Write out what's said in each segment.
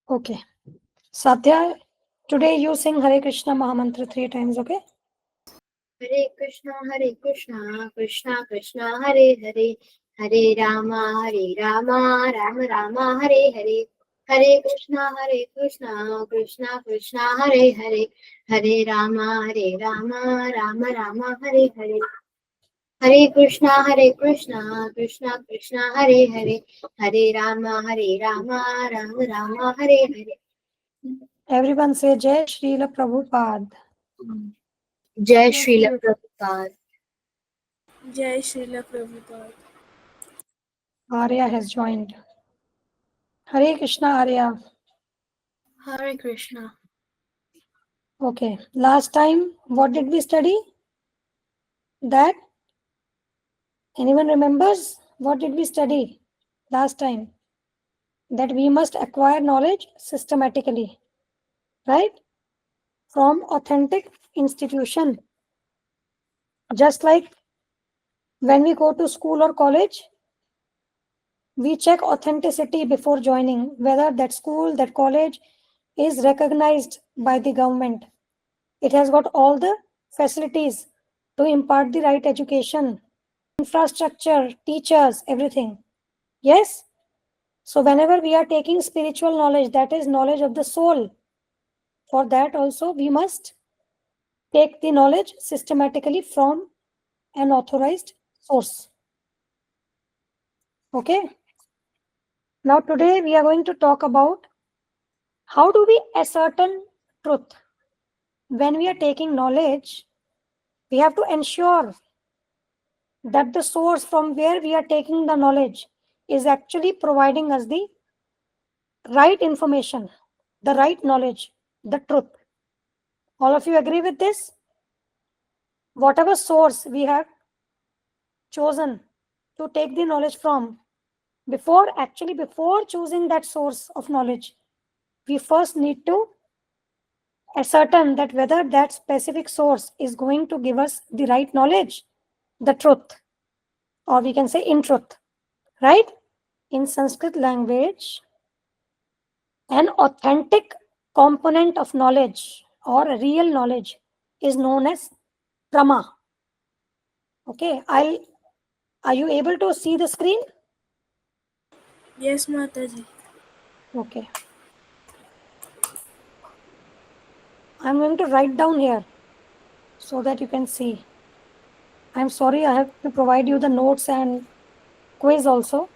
Okay. Satya, today you sing Hare Krishna Mahamantra 3 times, okay? Hare Krishna, Krishna Krishna, Hare Hare, Hare Rama, Rama Rama, Hare Hare. Hare Krishna, Krishna Krishna, Hare Hare, Hare Rama, Rama Rama, Hare Hare. Hare Krishna, Krishna Krishna, Hare Hare, Hare Rama, Rama Rama, Hare Hare. Everyone say Jai Srila Prabhupada. Jai Srila Prabhupada. Jai Srila Prabhupada. Arya has joined. Hare Krishna Arya. Hare Krishna. Okay. Last time, what did we study? That? Anyone remembers? What did we study last time? That we must acquire knowledge systematically, right? From authentic institution. Just like when we go to school or college, we check authenticity before joining, whether that school, that college is recognized by the government. It has got all the facilities to impart the right education, infrastructure, teachers, everything. Yes? So, whenever we are taking spiritual knowledge, that is knowledge of the soul, for that also we must take the knowledge systematically from an authorized source. Okay? Now, today we are going to talk about how do we ascertain truth. When we are taking knowledge, we have to ensure that the source from where we are taking the knowledge is actually providing us the right information, the right knowledge, the truth. All of you agree with this? Whatever source we have chosen to take the knowledge from, before choosing that source of knowledge, we first need to ascertain that whether that specific source is going to give us the right knowledge, the truth, or we can say in truth, right? In Sanskrit language, an authentic component of knowledge or real knowledge is known as prama. Okay, are you able to see the screen? Yes, Mataji. Okay. I'm going to write down here so that you can see. I'm sorry I have to provide you the notes and quiz also.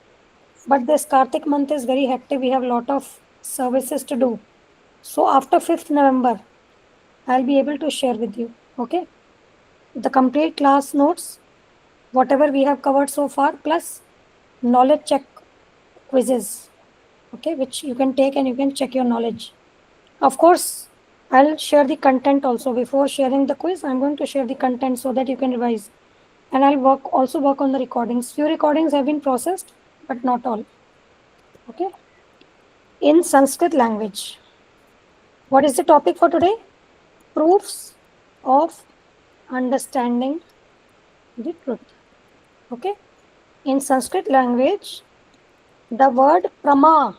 But this Kartik month is very hectic. We have a lot of services to do. So after 5th November, I'll be able to share with you. Okay. The complete class notes, whatever we have covered so far, plus knowledge check quizzes. Okay, which you can take and you can check your knowledge. Of course, I'll share the content also. Before sharing the quiz, I'm going to share the content so that you can revise. And I'll also work on the recordings. Few recordings have been processed, but not all. Okay. In Sanskrit language. What is the topic for today? Proofs of understanding the truth. Okay. In Sanskrit language, the word prama.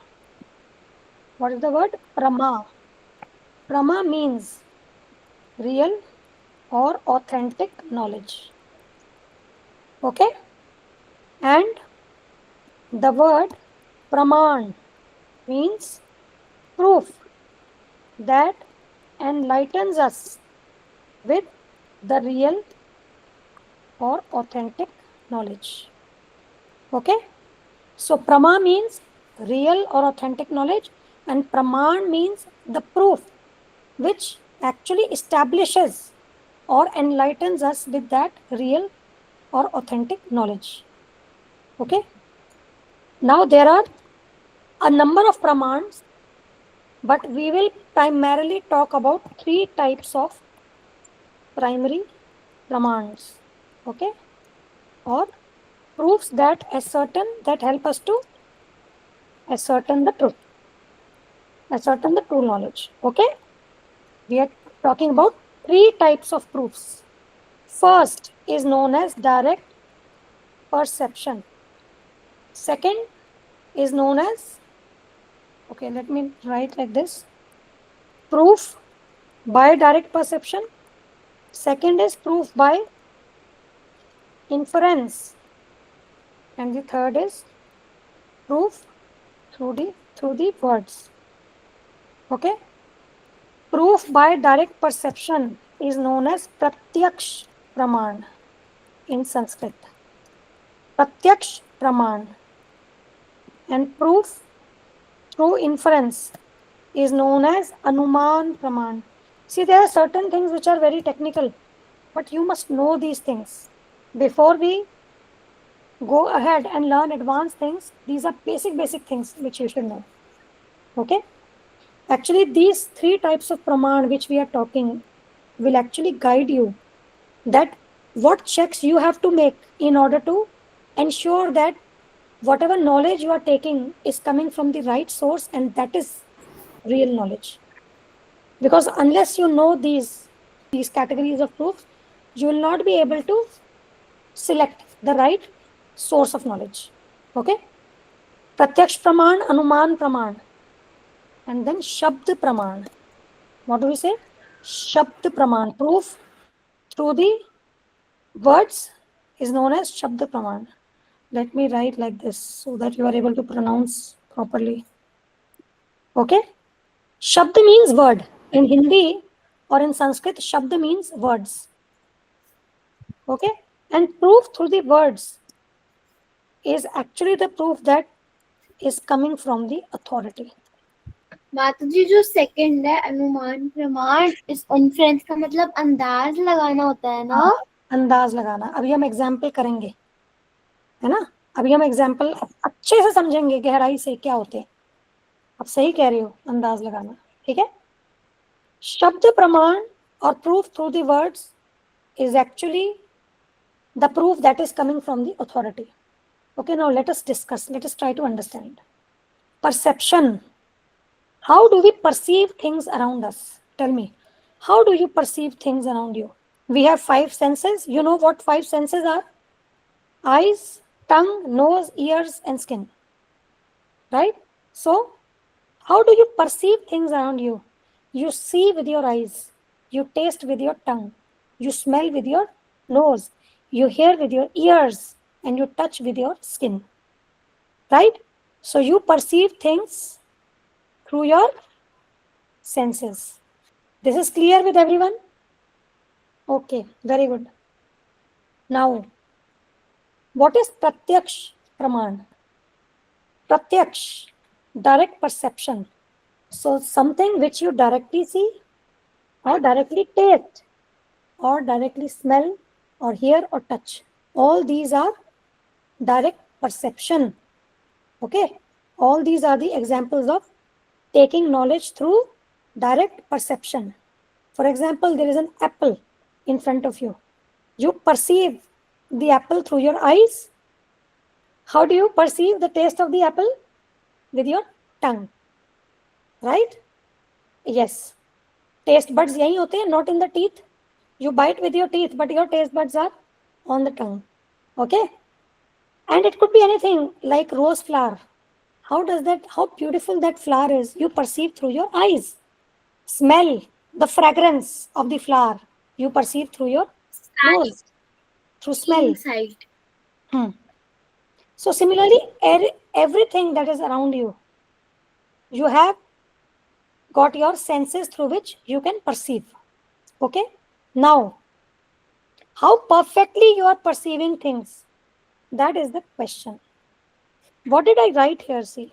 What is the word? Prama. Prama means real or authentic knowledge. Okay. And the word praman means proof that enlightens us with the real or authentic knowledge. Okay. So prama means real or authentic knowledge, and praman means the proof which actually establishes or enlightens us with that real or authentic knowledge. Okay. Now there are a number of pramans, but we will primarily talk about 3 types of primary pramans. Okay. Or proofs that help us to ascertain the truth, ascertain the true knowledge. Okay. We are talking about 3 types of proofs. First is known as direct perception. Second is known as Okay, let me write like this. Proof by direct perception. Second is proof by inference. And the third is proof through the words. Okay. Proof by direct perception is known as pratyaksh praman in Sanskrit. Pratyaksh praman. And proof through inference is known as anuman praman. See, there are certain things which are very technical, but you must know these things. Before we go ahead and learn advanced things, these are basic things which you should know. Okay. Actually, these three types of praman which we are talking will actually guide you that what checks you have to make in order to ensure that whatever knowledge you are taking is coming from the right source and that is real knowledge. Because unless you know these categories of proofs, you will not be able to select the right source of knowledge. Okay. Pratyaksh praman, anuman praman, and then shabd praman. What do we say? Shabd praman. Proof through the words is known as shabd praman. Let me write like this so that you are able to pronounce properly. Okay. Shabd means word. In Hindi or in Sanskrit, shabd means words. Okay. And proof through the words is actually the proof that is coming from the authority. माता जी जो second है अनुमान प्रमाण इस inference का मतलब अंदाज लगाना होता है ना? अंदाज लगाना. अभी हम एग्जाम्पल करेंगे, है ना? अभी हम एग्जाम्पल अच्छे से समझेंगे गहराई से क्या होते हैं. आप सही कह रहे हो, अंदाज लगाना. ठीक है. शब्द प्रमाण or proof through the words is actually the proof that is coming from the authority. Okay, now let us discuss. Let us try to understand. Perception. How do we perceive things around us? Tell me, how do you perceive things around you? We have 5 senses. You know what 5 senses are? Eyes, tongue, nose, ears, and skin. Right? So, how do you perceive things around you? You see with your eyes. You taste with your tongue. You smell with your nose. You hear with your ears. And you touch with your skin. Right? So, you perceive things through your senses. This is clear with everyone? Okay, very good. Now, what is pratyaksh praman? Pratyaksh, direct perception. So, something which you directly see or directly taste or directly smell or hear or touch. All these are direct perception. Okay, all these are the examples of taking knowledge through direct perception. For example, there is an apple in front of you. You perceive the apple through your eyes. How do you perceive the taste of the apple? With your tongue. Right? Yes. Taste buds yahi hote hain, not in the teeth. You bite with your teeth, but your taste buds are on the tongue. Okay? And it could be anything like rose flower. How beautiful that flower is, you perceive through your eyes. Smell the fragrance of the flower, you perceive through your nose, through smell. Inside. So similarly, everything that is around you, you have got your senses through which you can perceive. Okay? Now, how perfectly you are perceiving things, that is the question. What did I write here? See,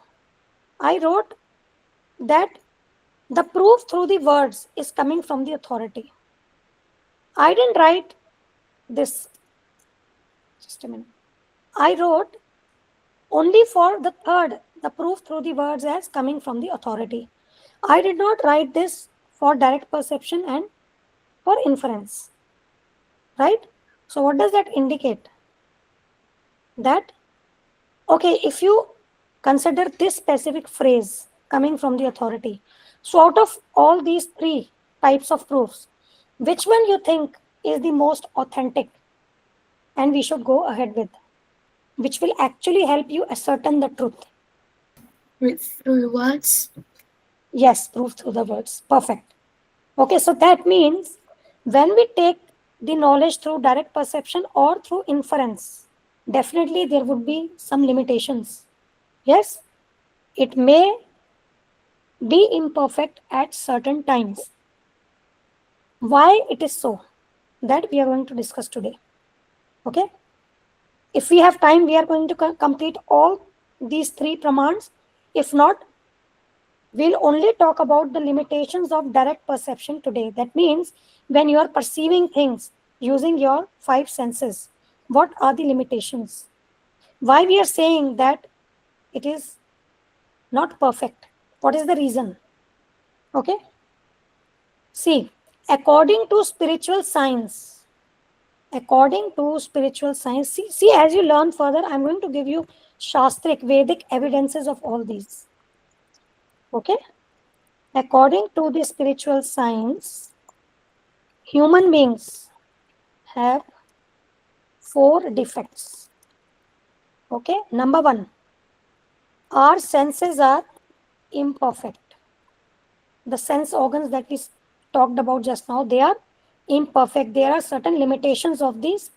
I wrote that the proof through the words is coming from the authority. I didn't write this. Just a minute. I wrote only for the third, the proof through the words as coming from the authority. I did not write this for direct perception and for inference. Right? So what does that indicate? That, okay, if you consider this specific phrase coming from the authority, so out of all these 3 types of proofs, which one you think is the most authentic and we should go ahead with, which will actually help you ascertain the truth? Through the words. Yes, proof through the words. Perfect. Okay, so that means when we take the knowledge through direct perception or through inference, definitely there would be some limitations. Yes, it may be imperfect at certain times. Why it is so? That we are going to discuss today. Okay. If we have time, we are going to complete all these three pramans. If not, we'll only talk about the limitations of direct perception today. That means when you are perceiving things using your five senses, what are the limitations? Why we are saying that it is not perfect? What is the reason? Okay. See, according to spiritual science, see, as you learn further, I'm going to give you Shastric, Vedic evidences of all these. Okay. According to the spiritual science, human beings have 4 defects. Okay. Number 1, our senses are imperfect. The sense organs that we talked about just now, they are imperfect. There are certain limitations of these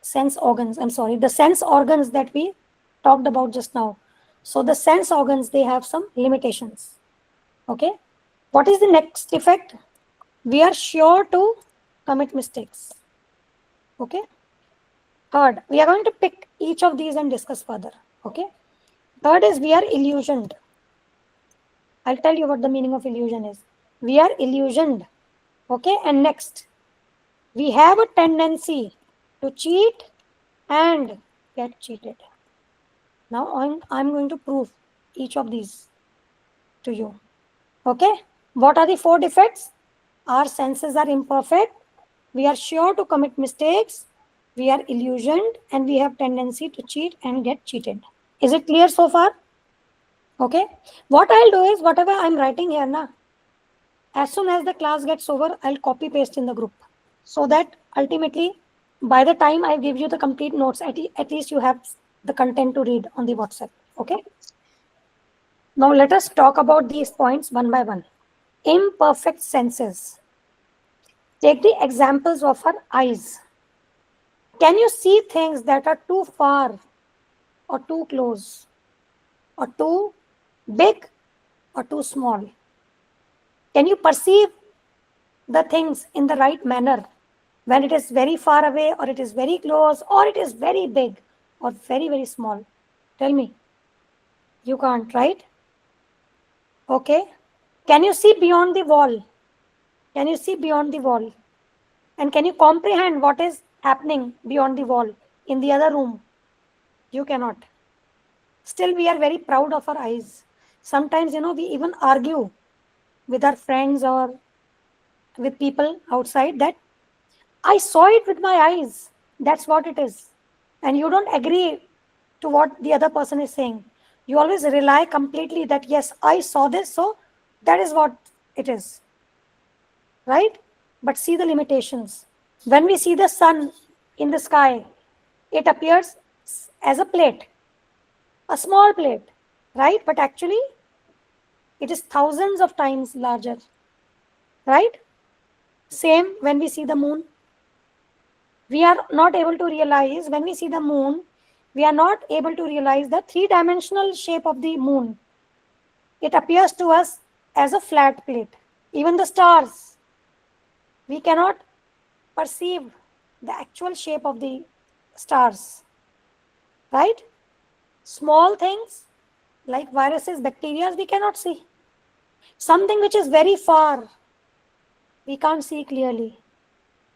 sense organs. I'm sorry, the sense organs that we talked about just now. So the sense organs, they have some limitations. Okay. What is the next defect? We are sure to commit mistakes. Okay. Third, we are going to pick each of these and discuss further. Okay. Third is we are illusioned. I'll tell you what the meaning of illusion is. We are illusioned. Okay. And next, we have a tendency to cheat and get cheated. Now I'm going to prove each of these to you. Okay. What are the 4 defects? Our senses are imperfect. We are sure to commit mistakes. We are illusioned and we have tendency to cheat and get cheated. Is it clear so far? Okay. What I'll do is whatever I'm writing here now, as soon as the class gets over, I'll copy paste in the group so that ultimately by the time I give you the complete notes, at least you have the content to read on the WhatsApp. Okay. Now let us talk about these points one by one. Imperfect senses. Take the examples of our eyes. Can you see things that are too far or too close or too big or too small? Can you perceive the things in the right manner when it is very far away or it is very close or it is very big or very, very small? Tell me. You can't, right? Okay. Can you see beyond the wall? Can you see beyond the wall? And can you comprehend what is happening beyond the wall in the other room? You cannot. Still, we are very proud of our eyes. Sometimes, we even argue with our friends or with people outside that I saw it with my eyes. That's what it is. And you don't agree to what the other person is saying. You always rely completely that, yes, I saw this, so that is what it is. Right? But see the limitations. When we see the sun in the sky, it appears as a plate, a small plate, right? But actually, it is thousands of times larger, right? Same when we see the moon. We are not able to realize, when we see the moon, we are not able to realize the 3-dimensional shape of the moon. It appears to us as a flat plate. Even the stars, we cannot perceive the actual shape of the stars, right? Small things like viruses, bacteria, we cannot see. Something which is very far, we can't see clearly.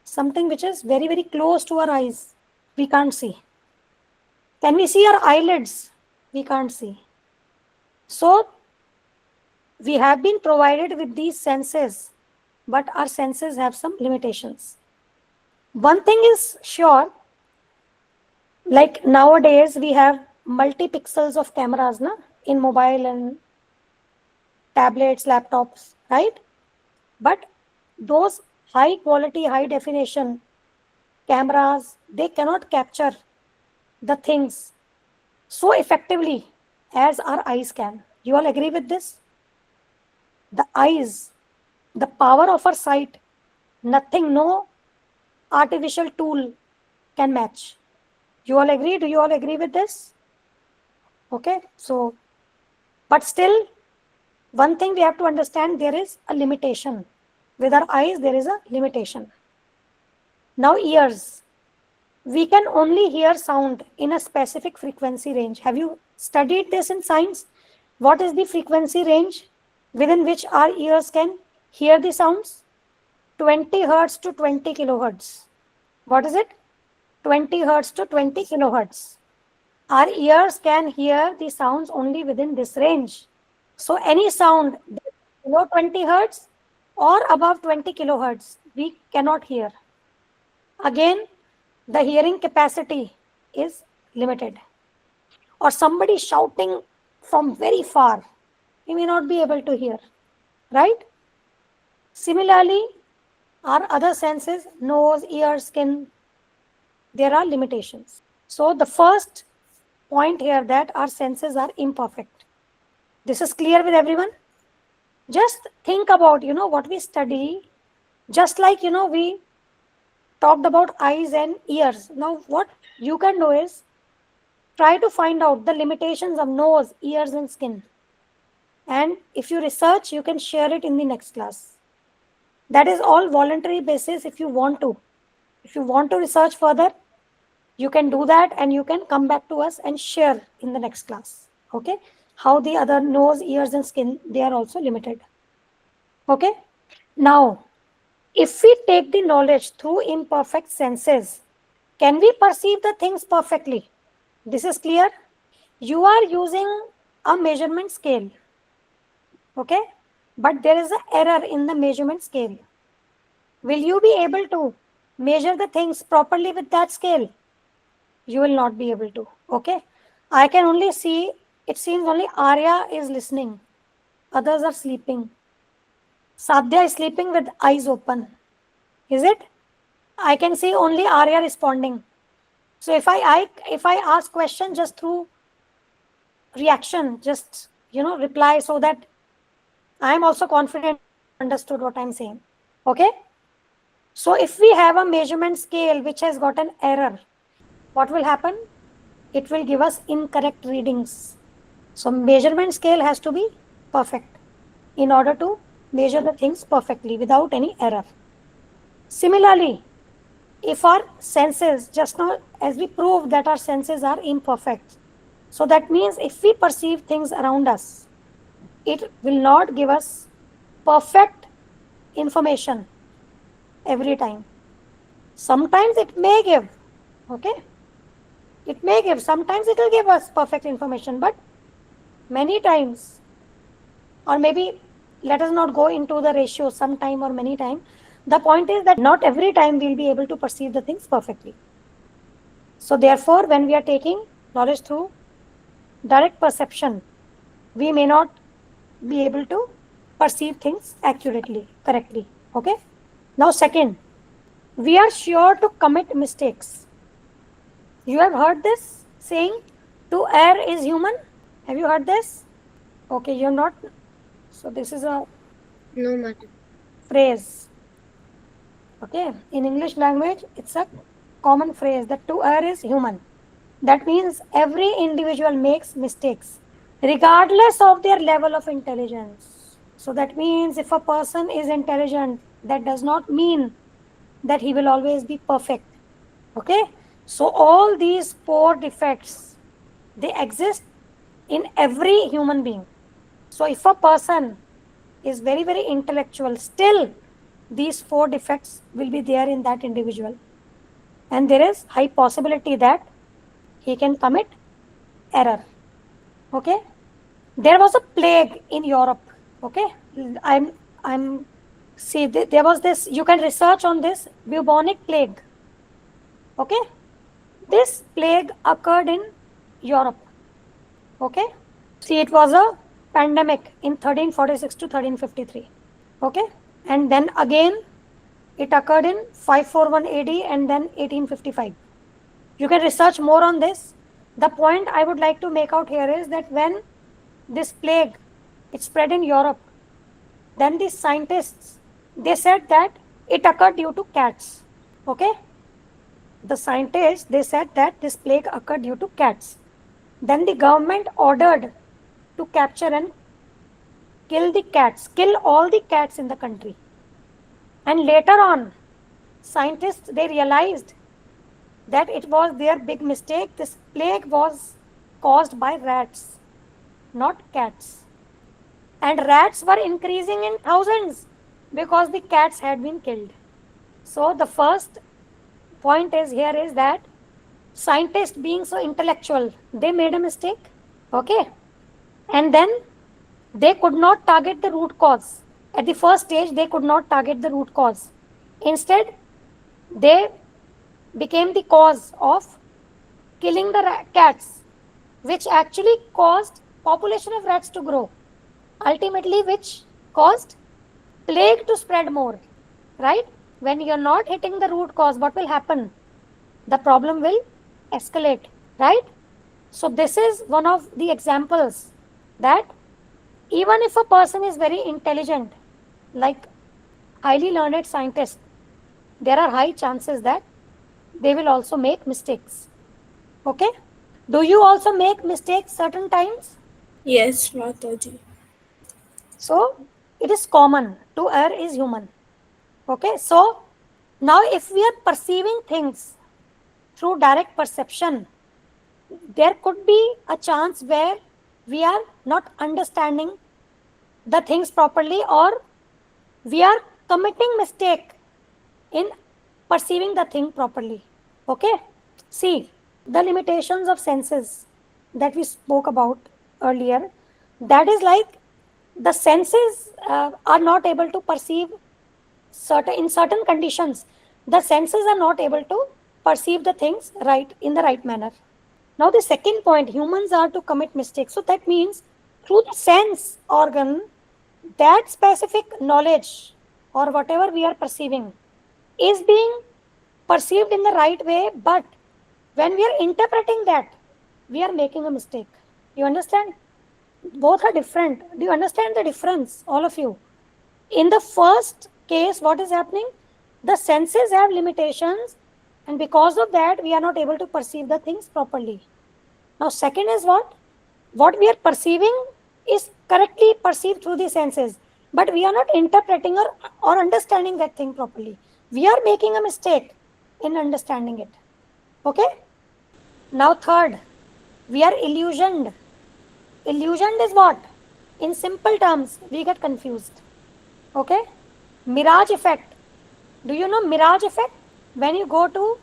Something which is very, very close to our eyes, we can't see. Can we see our eyelids? We can't see. So, we have been provided with these senses, but our senses have some limitations. One thing is sure, like nowadays we have multi-pixels of cameras in mobile and tablets, laptops, right? But those high quality, high definition cameras, they cannot capture the things so effectively as our eyes can. You all agree with this? The eyes, the power of our sight, nothing, no artificial tool can match. You all agree? Do you all agree with this? Okay, so, but still, one thing we have to understand, there is a limitation. With our eyes, there is a limitation. Now, ears. We can only hear sound in a specific frequency range. Have you studied this in science? What is the frequency range within which our ears can hear the sounds? 20 hertz to 20 kilohertz. What is it? 20 hertz to 20 kilohertz. Our ears can hear the sounds only within this range. So any sound below 20 hertz or above 20 kilohertz, we cannot hear. Again, the hearing capacity is limited. Or somebody shouting from very far, we may not be able to hear, right? Similarly, our other senses, nose, ear, skin, there are limitations. So the first point here, that our senses are imperfect. This is clear with everyone? Just think about, what we study, just like, we talked about eyes and ears. Now, what you can do is try to find out the limitations of nose, ears, and skin. And if you research, you can share it in the next class. That is all voluntary basis if you want to. If you want to research further, you can do that and you can come back to us and share in the next class. Okay? How the other nose, ears, and skin, they are also limited. Okay? Now, if we take the knowledge through imperfect senses, can we perceive the things perfectly? This is clear. You are using a measurement scale. Okay? But there is an error in the measurement scale. Will you be able to measure the things properly with that scale? You will not be able to. Okay? I can only see, it seems only Arya is listening. Others are sleeping. Sadhya is sleeping with eyes open. Is it? I can see only Arya responding. So if I ask question just through reaction, just reply so that I am also confident understood what I'm saying. Okay? So if we have a measurement scale which has got an error, what will happen? It will give us incorrect readings. So measurement scale has to be perfect in order to measure the things perfectly without any error. Similarly, if our senses, just now as we proved that our senses are imperfect, so that means if we perceive things around us, it will not give us perfect information every time. Sometimes it may give, okay? It may give, sometimes it will give us perfect information, but many times, or maybe let us not go into the ratio sometime or many time. The point is that not every time we'll be able to perceive the things perfectly. So therefore, when we are taking knowledge through direct perception, we may not be able to perceive things accurately, correctly. Okay? Now second, we are sure to commit mistakes. You have heard this saying, to err is human? Have you heard this? Okay, you're not. So this is a No matter. phrase. Okay, in English language, it's a common phrase that to err is human. That means every individual makes mistakes, regardless of their level of intelligence. So that means if a person is intelligent, that does not mean that he will always be perfect. Okay, so all these 4 defects, they exist in every human being. So if a person is very, very intellectual, still these 4 defects will be there in that individual. And there is high possibility that he can commit error. Okay? There was a plague in Europe. Okay? See, there was this, you can research on this, bubonic plague. Okay? This plague occurred in Europe. Okay? See, it was a pandemic in 1346 to 1353. Okay? And then again, it occurred in 541 AD and then 1855. You can research more on this. The point I would like to make out here is that when this plague, it spread in Europe, then the scientists, they said that it occurred due to cats. Okay? The scientists, they said that this plague occurred due to cats. Then the government ordered to capture and kill the cats, kill all the cats in the country. And later on, scientists, they realized that it was their big mistake. This plague was caused by rats, not cats. And rats were increasing in thousands because the cats had been killed. So the first point is here is that scientists, being so intellectual, they made a mistake. Okay? And then they could not target the root cause. At the first stage, they could not target the root cause. Instead, they became the cause of killing the cats, which actually caused population of rats to grow, ultimately which caused plague to spread more, right? When you're not hitting the root cause, what will happen? The problem will escalate, right? So this is one of the examples that even if a person is very intelligent, like highly learned scientist, there are high chances that they will also make mistakes. Okay? Do you also make mistakes certain times? Yes, Mataji. So it is common. To err is human. Okay? So now if we are perceiving things through direct perception, there could be a chance where we are not understanding the things properly, or we are committing mistake in perceiving the thing properly. Okay? See, the limitations of senses that we spoke about earlier, that is like the senses are not able to perceive in certain conditions. The senses are not able to perceive the things right in the right manner. Now the second point, humans are to commit mistakes. So that means through the sense organ, that specific knowledge or whatever we are perceiving is being perceived in the right way, but when we are interpreting that, we are making a mistake. You understand? Both are different. Do you understand the difference, all of you? In the first case, what is happening? The senses have limitations, and because of that, we are not able to perceive the things properly. Now, second is what? What we are perceiving is correctly perceived through the senses, but we are not interpreting or understanding that thing properly. We are making a mistake in understanding it. Okay? Now, third, we are illusioned. Illusioned is what? In simple terms, we get confused. Okay? Mirage effect. Do you know mirage effect? When you go to...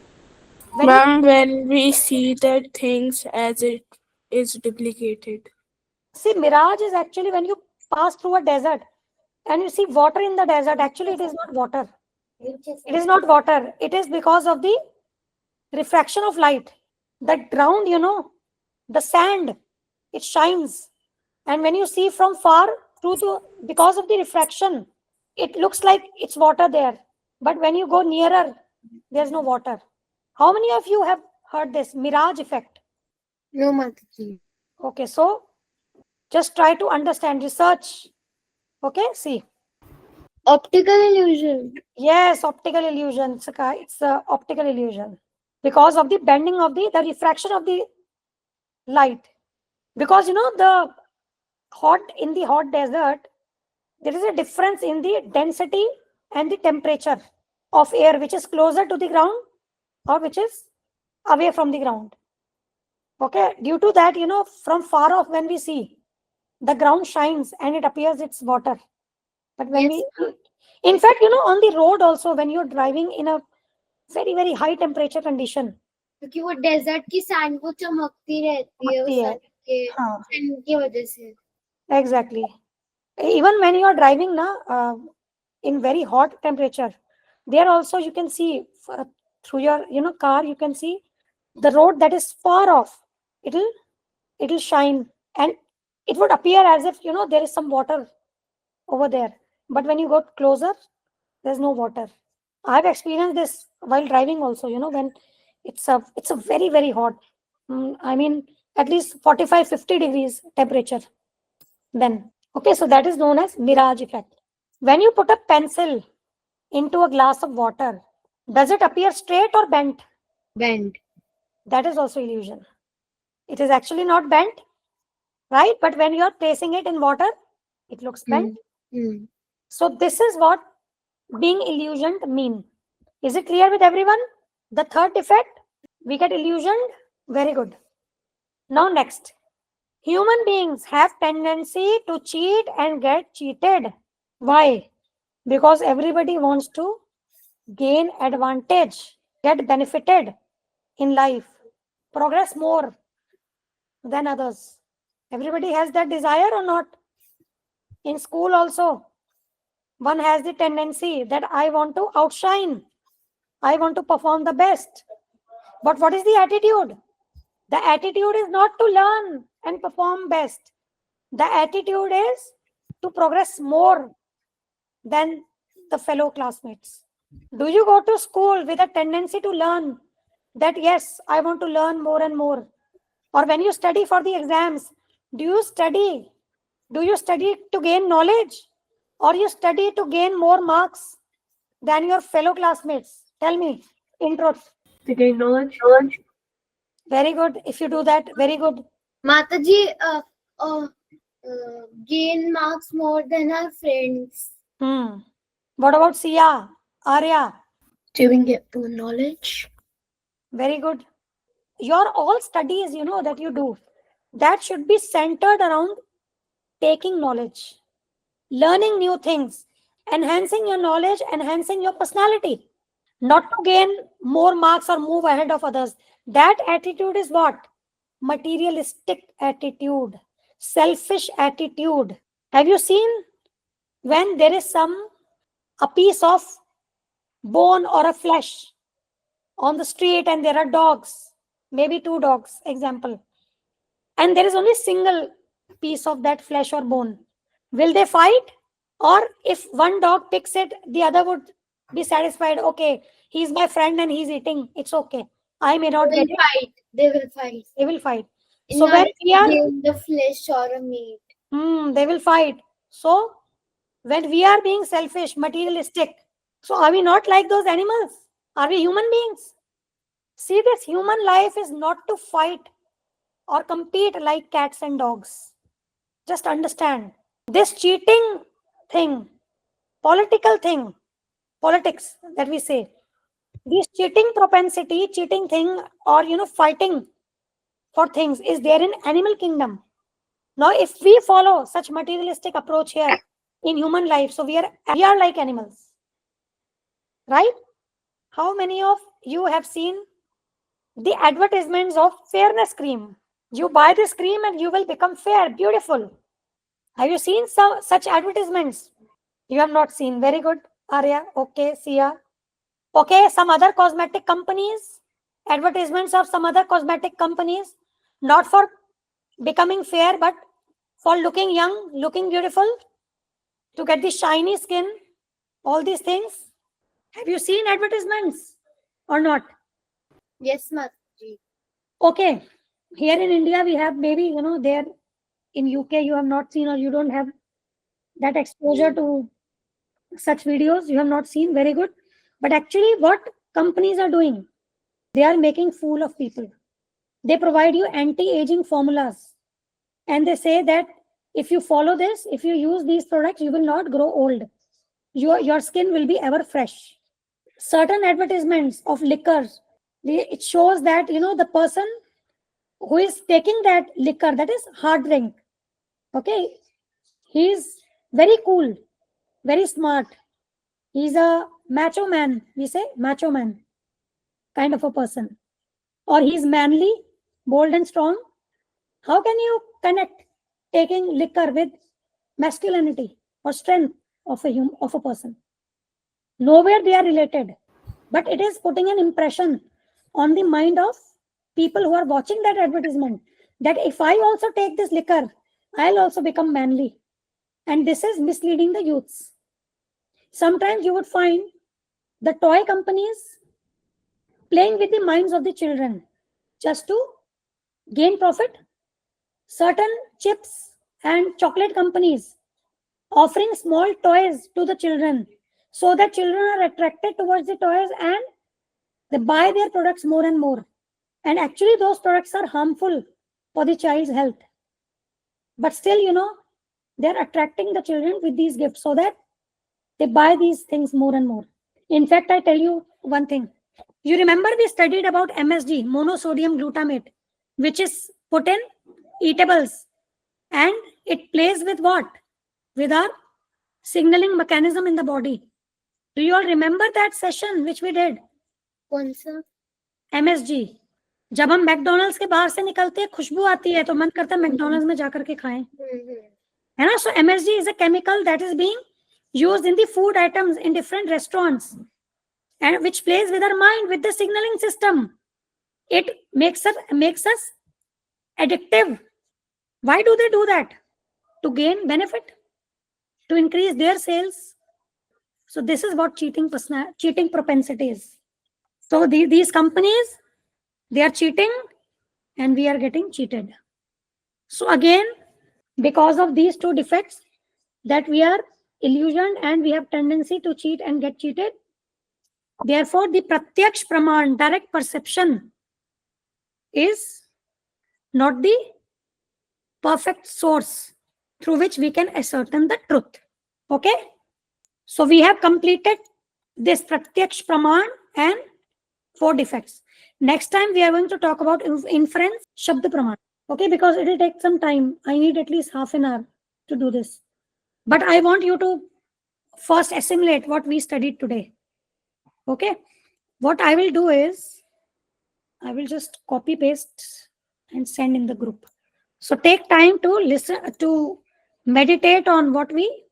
Ma'am, when we see the things as it is duplicated. See, mirage is actually when you pass through a desert and you see water in the desert. Actually, it is not water. It is not water. It is because of the refraction of light. The ground, you know, the sand, it shines. And when you see from far because of the refraction, it looks like it's water there. But when you go nearer, there's no water. How many of you have heard this mirage effect? No, Mataji. Okay, so just try to understand, research. Okay, see. Optical illusion. Yes, optical illusion. It's a optical illusion because of the bending of the refraction of the light. Because you know in the hot desert, there is a difference in the density and the temperature of air, which is closer to the ground or which is away from the ground. Okay, due to that, you know, from far off when we see, the ground shines and it appears it's water. But when Yes. in fact, you know, on the road also, when you're driving in a very, very high temperature condition, क्योंकि वो desert की sand वो चमकती रहती है उस चमकती है। sun के हाँ, sun की वजह से. exactly. Even when you are driving na, in very hot temperature, there also you can see through your car, you can see the road that is far off. It'll shine and it would appear as if there is some water over there. But when you go closer, there's no water. I've experienced this while driving also. When it's a very, very hot I mean, at least 45, 50 degrees temperature then. Okay, so that is known as mirage effect. When you put a pencil into a glass of water, does it appear straight or bent? Bend. That is also illusion. It is actually not bent, right? But when you are placing it in water, it looks bent. Hmm. So this is what being illusioned mean. Is it clear with everyone? The third defect, we get illusioned. Very good. Now next, human beings have tendency to cheat and get cheated. Why? Because everybody wants to gain advantage, get benefited in life, progress more than others. Everybody has that desire or not? In school also, one has the tendency that I want to outshine, I want to perform the best. But what is the attitude? The attitude is not to learn and perform best. The attitude is to progress more than the fellow classmates. Do you go to school with a tendency to learn that, yes, I want to learn more and more? Or when you study for the exams, do you study? Do you study to gain knowledge? Or you study to gain more marks than your fellow classmates? Tell me, in truth. To gain knowledge. Very good. If you do that, very good. Mataji, gain marks more than our friends. What about Sia, Arya? To get the knowledge. Very good. Your all studies, that you do, that should be centered around taking knowledge, learning new things, enhancing your knowledge, enhancing your personality, not to gain more marks or move ahead of others. That attitude is what? Materialistic attitude, selfish attitude. Have you seen when there is a piece of bone or a flesh on the street and there are dogs, maybe two dogs, example, and there is only single piece of that flesh or bone? Will they fight? Or if one dog picks it, the other would be satisfied. Okay, he's my friend and he's eating. It's okay. I may not They get will it. fight. They will fight. They will fight. In So when order we to are, gain the flesh or a meat. they will fight. So when we are being selfish, materialistic, so are we not like those animals? Are we human beings? See, this human life is not to fight or compete like cats and dogs. Just understand this cheating thing, political thing, politics that we say, this cheating propensity, cheating thing, or fighting for things is there in animal kingdom. Now, if we follow such materialistic approach here in human life, so we are like animals, right? How many of you have seen the advertisements of fairness cream? You buy this cream and you will become fair, beautiful. Have you seen such advertisements? You have not seen. Very good, Arya. Okay, Sia. Okay, some other cosmetic companies, advertisements of some other cosmetic companies, not for becoming fair, but for looking young, looking beautiful, to get the shiny skin, all these things. Have you seen advertisements or not? Yes, Mataji. Okay, here in India, we have maybe, there in UK, you have not seen or you don't have that exposure to such videos. You have not seen. Very good. But actually, what companies are doing, they are making fool of people. They provide you anti-aging formulas. And they say that if you follow this, if you use these products, you will not grow old. Your skin will be ever fresh. Certain advertisements of liquor, it shows that, the person who is taking that liquor, that is hard drink, okay, he's very cool, very smart. He's a macho man, we say macho man kind of a person. Or he's manly, bold and strong. How can you connect taking liquor with masculinity or strength of a person? Nowhere they are related, but it is putting an impression on the mind of people who are watching that advertisement that if I also take this liquor, I'll also become manly. And this is misleading the youths. Sometimes you would find the toy companies playing with the minds of the children just to gain profit? Certain chips and chocolate companies offering small toys to the children so that children are attracted towards the toys and they buy their products more and more. And actually, those products are harmful for the child's health. But still, they're attracting the children with these gifts so that they buy these things more and more. In fact, I tell you one thing. You remember we studied about MSG, monosodium glutamate, which is put in eatables. And it plays with what? With our signaling mechanism in the body. Do you all remember that session which we did? कौन सा? MSG. जब हम McDonald's के बाहर से निकलते हैं, खुशबू आती है तो मन करता है मैकडोनल्ड्स में जाकर के खाएं, है ना? So MSG is a chemical that is being used in the food items in different restaurants, and which plays with our mind, with the signaling system. It makes us addictive. Why do they do that? To gain benefit, to increase their sales. So this is what cheating propensity is. So these companies, they are cheating and we are getting cheated. So again, because of these two defects, that we are illusioned and we have tendency to cheat and get cheated. Therefore, the pratyaksh praman, direct perception, is not the perfect source through which we can ascertain the truth. Okay? So we have completed this pratyaksh praman and 4 defects. Next time we are going to talk about inference shabd praman. Okay, because it will take some time. I need at least half an hour to do this. But I want you to first assimilate what we studied today. Okay, what I will do is I will just copy paste and send in the group. So take time to listen, to meditate on what we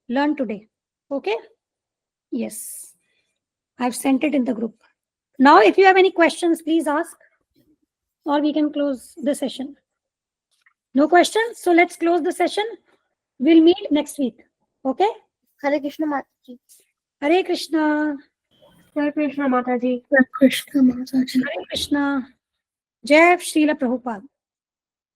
learned today. Okay, yes, I've sent it in the group. Now if you have any questions, please ask, or we can close the session. No questions? So let's close the session. We'll meet next week. Okay? हरे कृष्ण माता जी. Hare Krishna. Hare Krishna Mataji. Hare Krishna माता जी. Hare Krishna. Jai Srila Prabhupada.